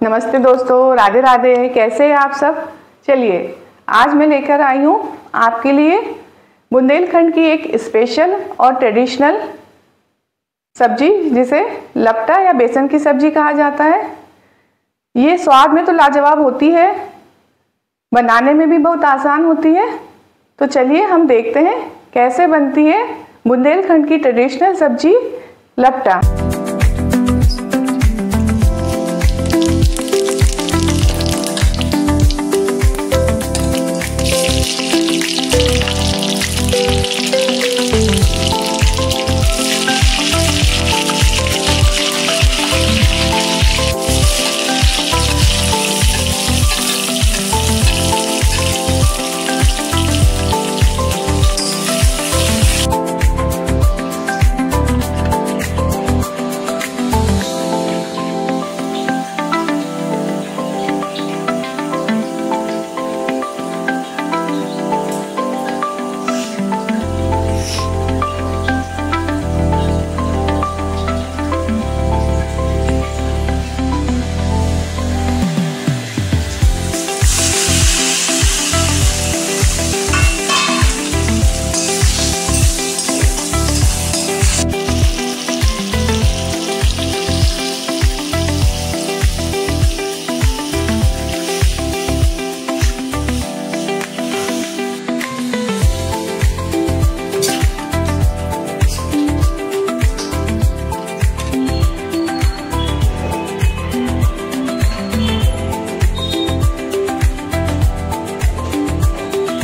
नमस्ते दोस्तों, राधे राधे। कैसे हैं आप सब? चलिए आज मैं लेकर आई हूँ आपके लिए बुंदेलखंड की एक स्पेशल और ट्रेडिशनल सब्जी जिसे लपटा या बेसन की सब्जी कहा जाता है। ये स्वाद में तो लाजवाब होती है, बनाने में भी बहुत आसान होती है। तो चलिए हम देखते हैं कैसे बनती है बुंदेलखंड की ट्रेडिशनल सब्जी लपटा।